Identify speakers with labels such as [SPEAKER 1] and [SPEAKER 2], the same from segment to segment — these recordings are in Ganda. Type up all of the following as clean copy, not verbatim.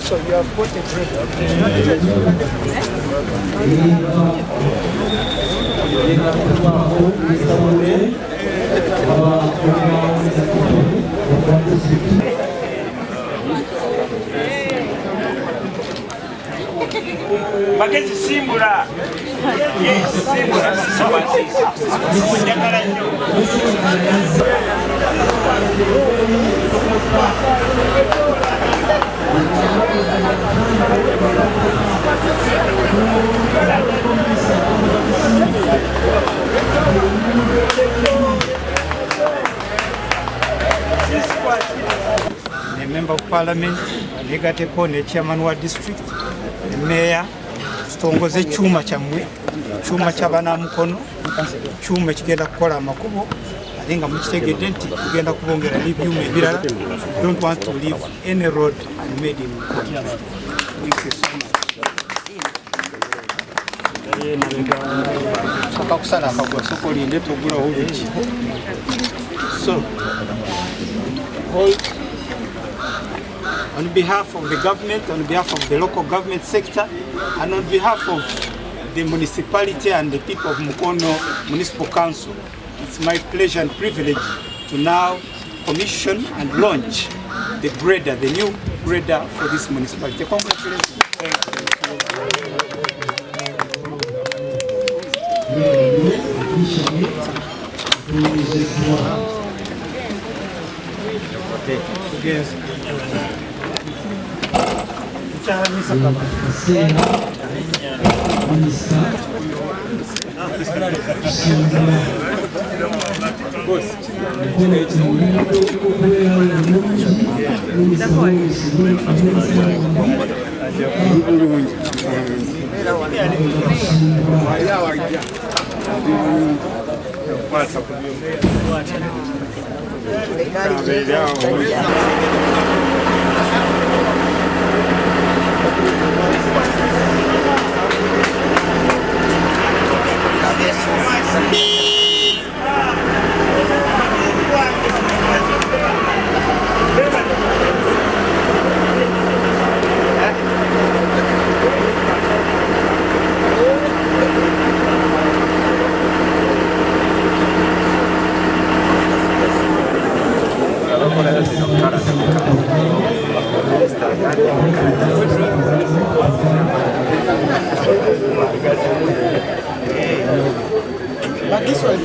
[SPEAKER 1] So you have got a break. Bagezi simbula. Yes, simbula. Njagala nnyo. The Member of Parliament, Legate Kone, Chairman wa District, the Mayor, tutongoze chuma chamwe, chuma chabana mukono, chuma kigenda kukola amakubo, alinga mukitegedde nti tugenda kubongera n'ibyuma ebirala. Don't want to leave any road unmade in Mukono. Thank you so much. So, on behalf of the government, on behalf of the local government sector, and on behalf of the municipality and the people of Mukono Municipal Council, it's my pleasure and privilege to now commission and launch the grader, the new grader for this municipality. Congratulations. But this one.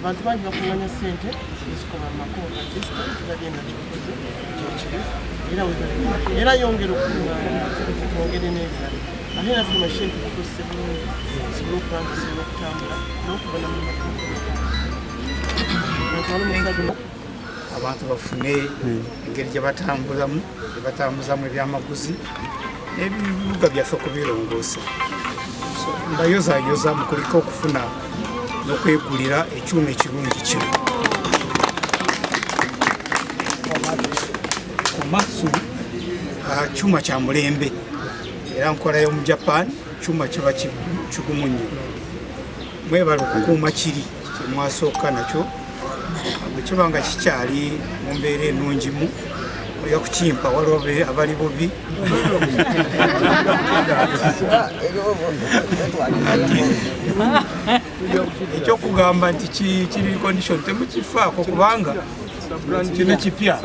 [SPEAKER 1] Abantu bangi bakunganya ssente ezikola mu makubo ga disitulikiti bagenda kikoze kyokiri era yongera okukunganya twongere n'ebirala ate naffe mashini tukozese bulungi tusobole okuba nga tusobola okutambula n'okubona mu makubo abantu bafune engeri gye batambuzamu ebyamaguzi n'ebibuga byaffe kubirongoosa mbayozayoza mu kulika okufuna n'okwegulira ekyuma ekirungi kino Komatsu kyuma kya mulembe era nkolayo mu Japan kyuma kiba kigumu nnyo mwebala okukuuma kiri kyemwasooka nakyo bwe kiba nga kikyali mu mbeera ennungimu oya kukimpa waliwo abali bubi ekyokugamba nti kiri condition temukifaako kubanga kino kipya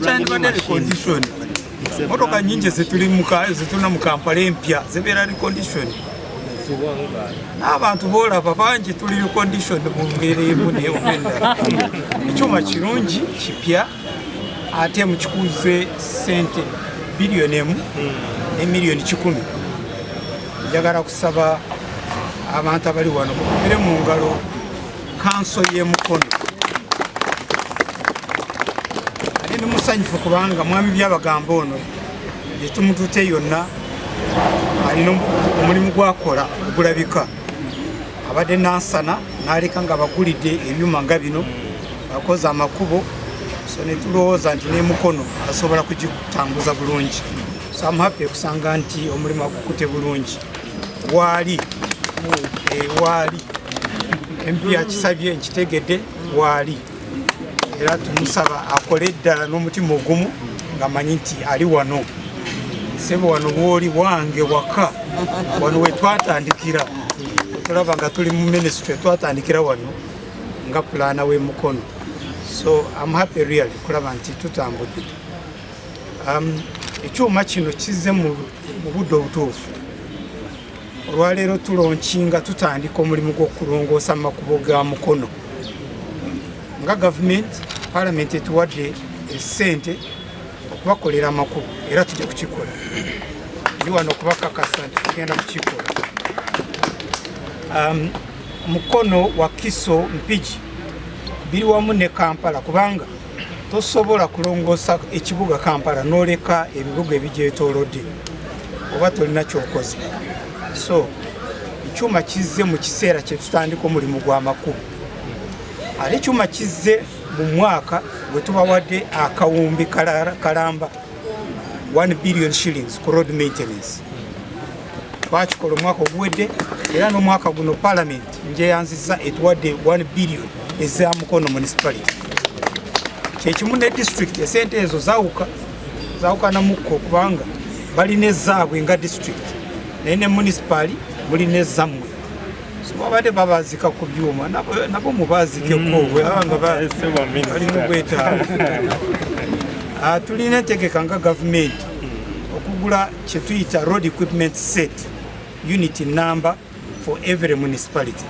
[SPEAKER 1] kyandibadde condition motoka nyingi zetulina mu Kampala empya zibeera condition n'abantu boolaba bangi tuli condition mu mbeera emu n'endala. Ekyuma kirungi kipya ate mukikuuze ssente biliyoni 1 ne miliyoni 10. Njagala kusaba abantu abali wano mukubire mu ngalo kanso y'Emukono. Ate ndi musanyufu kubanga mwami byabagamba ono gye tumutute yonna alina omulimu gwakola ogulabika. Abadde nansana n'aleka nga bagulidde ebyuma nga bino bakoze amakubo, so ne tulowooza nti n'Emukono asobola kugitambuza bulungi. So I'm happy kusanga nti omulimu agukute bulungi. Waali MP akisabye nkitegedde waali, era tumusaba akole eddala n'omutima ogumu nga manyi nti ali wano. Sebo wano bwoli wange waka wano we twatandikira, tulaba nga tuli mu ministry twatandikira wano nga pulana w'Emukono. So I'm happy really kulaba nti tutambudde. Ekyuma kino kizze mu budde obutuufu. Olwaleero tulonkinga tutandika omulimu gw'okulongoosa amakubo ga Mukono. Nga gavumenti, palamenti etuwadde essente okubakolera amakubo era tujja kukikola. Ndi wano okubakakasa nti tugenda kukikola. Mukono, Wakiso, Mpigi biri wamu ne Kampala kubanga tosobola kulongoosa ekibuga Kampala n'oleka ebibuga ebigyetoolodde oba tolina kyokoze. So ekyuma kizze mu kiseera kye tutandika omulimu gw'amakubo. Ate ekyuma kizze mu mwaka bwe tubawadde akawumbi kalamba 1 billion shillings ku road maintenance. Twakikola omwaka oguwedde era n'omwaka guno Parliament njeyanziza etuwadde 1 billion eza Mukono municipality. Kyekimu ne district esente ezo zawukana mukko kubanga balina ezaabwe nga district naye ne municipal mulina ezammwe. So babadde babazika ku byuma nabo mubazikeko nga bali mu bwetaavu. Tulina entegeka nga gavumenti okugula kye tuyita road equipment set unit number for every municipality.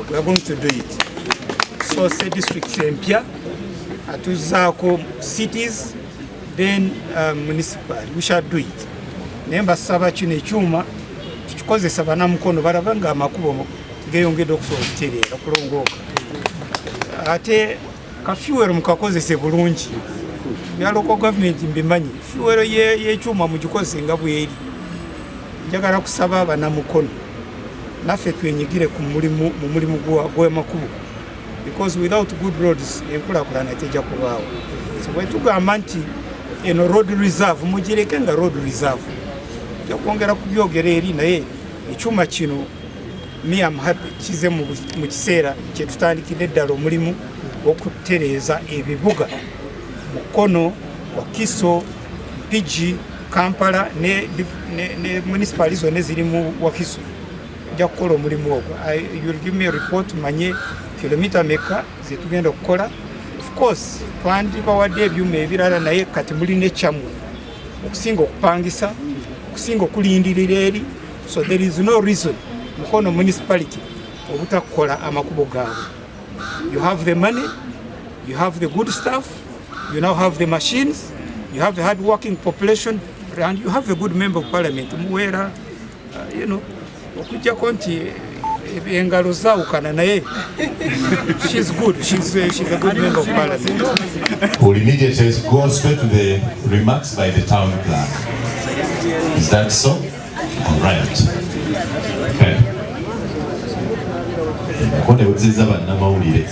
[SPEAKER 1] We are going to do it. So say districts empya atuzaako cities then municipal we shall do it. Naye mbasaba kino ekyuma tukikozesa bannamukono balaba nga amakubo geyongedde okusobola okutereera okulongooka. Ate kafiwero mukakozese bulungi. Bya local government mbimanyi fiwero y'ekyuma mugikozese nga bweri. Njagala kusaba bannamukono naffe twenyigire mu mulimu gw'amakubo because without good roads enkulaakulana tejja kubaawo. So bwe tugamba nti eno road reserve mugireke nga road reserve okwongera ku byogera eri naye ekyuma kino me am happy kize mu kiseera kye tutandikidde ddala omulimu okutereeza ebibuga Mukono, Wakiso, Mpigi, Kampala ne municipal zonna ziri mu Wakiso. Nja kukola omulimu ogwo. You will give me a report manye kilomita meka zetugenda okukola. Of course twandibawadde ebyuma ebirala naye kati mulina ekyammwe okusinga okupangisa okusinga okulindirira eri. So there is no reason Mukono municipality obutakola amakubo gaabwe. You have the money, you have the good stuff, you now have the machines, you have the hard working population, and you have a good member of parliament. Muwera, okujjako nti engalo zaawukana naye she's good. She's a good member of parliament.
[SPEAKER 2] We'll immediately go straight to the remarks by the town clerk. Is that so? All right. Okay. Kone uziza bannamawulire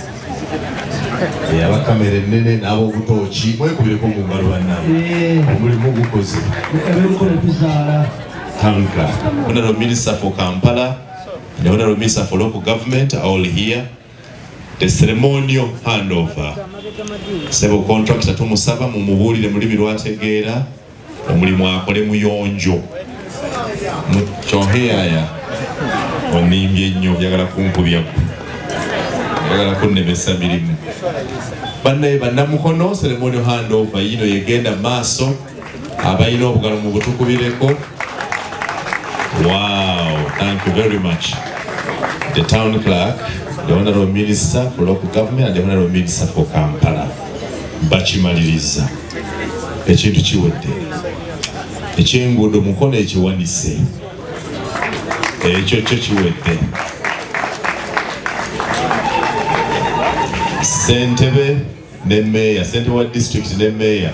[SPEAKER 2] abakamera ennene n'ab'obutoki mwekubireko mu ngalo bannamwe omulimu gukoze. Town clerk, Honorable Minister for Kampala and the Honorable Minister for Local Government are all here. The ceremonial handover. Sebo contractor tumusaba mumubuulire mulimi lwategeera omulimu akole muyonjo mukyonheyaya onimbye nnyo njagala kunkubya njagala kunnemesa mirimu bannaye bannamukono. Ceremonial handover yino yegenda maaso abalina obugalo mu butukubireko. Wow. Thank you very much. The town clerk, the Honorable Minister for Local Government, and the Honorable Minister for Kampala. Bachimaliriza. Ekintu kiwedde. Ekyenguudo mukono ekiwanise. Ekyo kiwedde. Ssentebe ne Meya, ssentebe wa district ne Meya.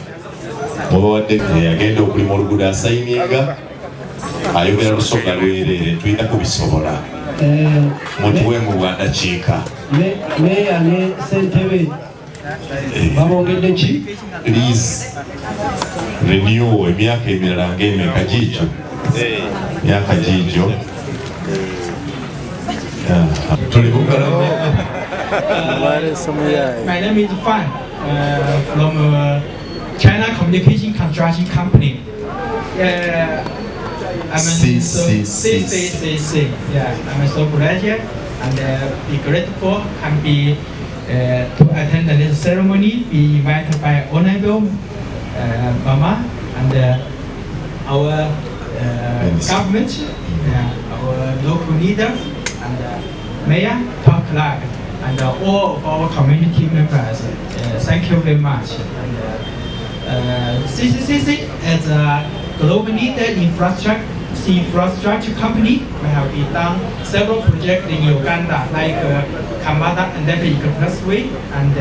[SPEAKER 2] Mubawadde yagenda okulima oluguudo asayininga. Ayogera lusonga lwereere tulina kubisobola. Mutuwe mu bwandakiika.
[SPEAKER 3] Meya ne ssentebe babongedde ki?
[SPEAKER 2] Please renew emyaka emirala ng'emeka giikyo. Myaka giikyo.
[SPEAKER 4] My name is Fan from China Communication Construction Company. I'm CCCC. Yeah, I'm so graduate and be grateful can be to attend this ceremony. Be invited by Honorable Mama and our government, our local leaders and Mayor, Town Clerk, and all of our community members. Thank you very much. And CCCC is a global leader infrastructure company. We have been done several projects in Uganda, like Kampala and Nairobi Expressway, and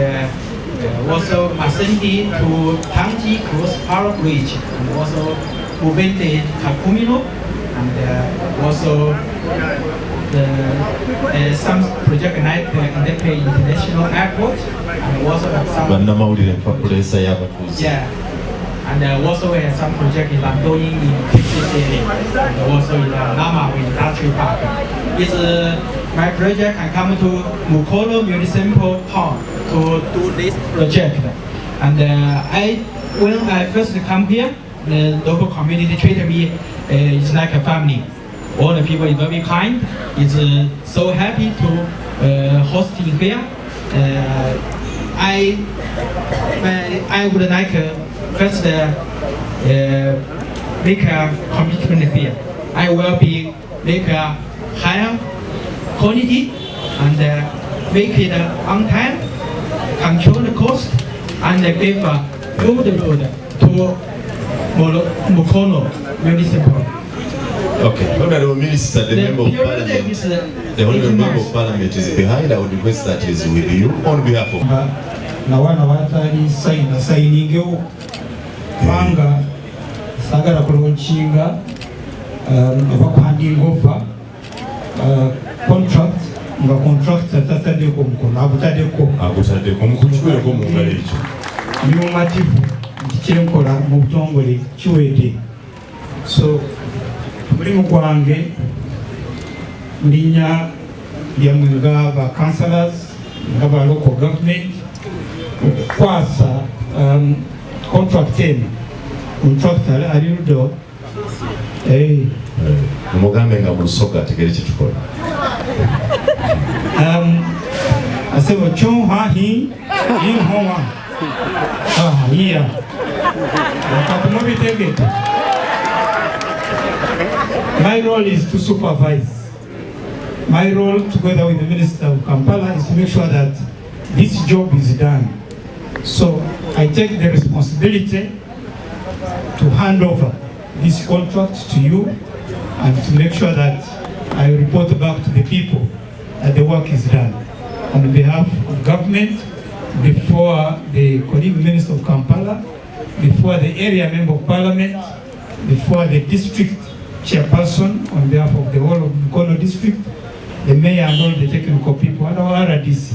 [SPEAKER 4] also Masindi to Tangi Cross Power Bridge, and also Mubende Kakumino, and also some project like Nairobi International Airport, and also some. Yeah. And also we have some project in Landoing in KCC, and also in Nama in Industrial Park. It's my project. I come to Mukono Municipal Hall to do this project. And when I first come here, the local community treated me it's like a family. All the people is very kind. It's so happy to host in here. I would like first make a commitment here. I will be make a higher quality and make it on time, control the cost, and give a good road to Mukono Municipal.
[SPEAKER 2] Okay, Honorable Minister, the Member of Parliament, the Honorable Member of Parliament is behind. I would request that is with you on behalf of.
[SPEAKER 1] Nawana watali signing Manga sagara kuloncinga abakuhandinga offer contract nga contract tatadeko mukono abutadeko mukuchweko mungalo ekyo nyumativu kyenkola mu butongole kiwedde. So mulimu gwange linya lyamwe ng'aba councillors ng'aba local government okukwasa contract ali ludo
[SPEAKER 2] mugambe nga musoka ategere kitukola
[SPEAKER 1] asebo chonha hi homa hiya wakati. My role is to supervise. My role, together with the Minister of Kampala, is to make sure that this job is done. So I take the responsibility to hand over this contract to you and to make sure that I report back to the people that the work is done. On behalf of government, before the colleague Minister of Kampala, before the area member of parliament, before the district chairperson, on behalf of the whole of Mukono district, the mayor and all the technical people, and our RDC.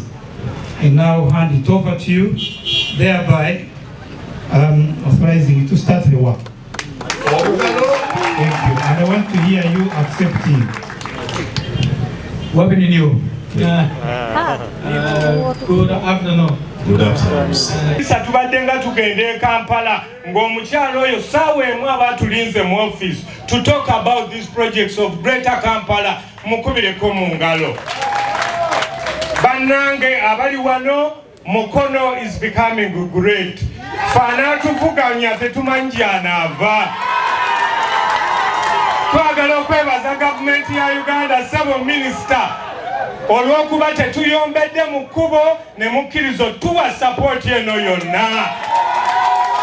[SPEAKER 1] I now hand it over to you, thereby authorizing you to start the work. Thank you. And I want to hear you accepting. What in you? Good afternoon.
[SPEAKER 2] Good afternoon.
[SPEAKER 5] Tubadde nga tugende Kampala ng'omukyalo oyo saawa emu abatulinze mu office to talk about these projects of Greater Kampala. Mukubireko mu ngalo. Bannange abali wano, Mukono is becoming great. Fana tuvuganya tetumanyi anaava. Twaga twagala okwebaza gavumenti ya Uganda Sabo Minister olw'okuba tetuyombedde mu kkubo ne mukkirizo tuwa support eno yonna.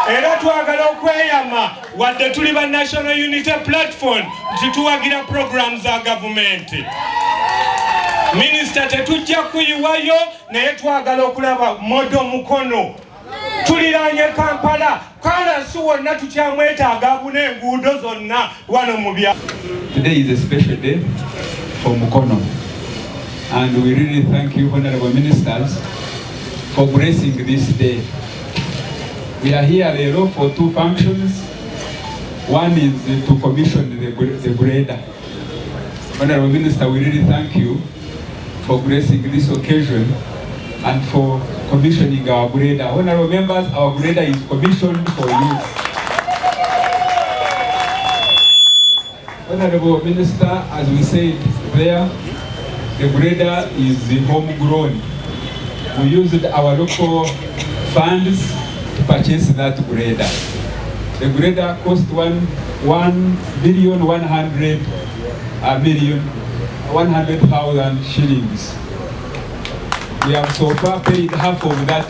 [SPEAKER 5] Era twagala okweyama wadde tuli ba National Unity Platform tituwagira program za gavumenti. Minister tetujja kuyiwayo naye twagala okulaba modo mukono. Tuliranye Kampala kalansi wonna tukyamwetaaga abuna enguudo zonna wano mu bya.
[SPEAKER 6] Today is a special day for Mukono, and we really thank you, Honorable Ministers, for gracing this day. We are here Lero for two functions. One is to commission the grader. Honorable Minister, we really thank you for gracing this occasion and for commissioning our grader. Honorable members, our grader is commissioned for use. Honorable Minister, as we said there, the grader is homegrown. We used our local funds to purchase that grader. The grader cost 1,100,000 shillings. We have so far paid half of that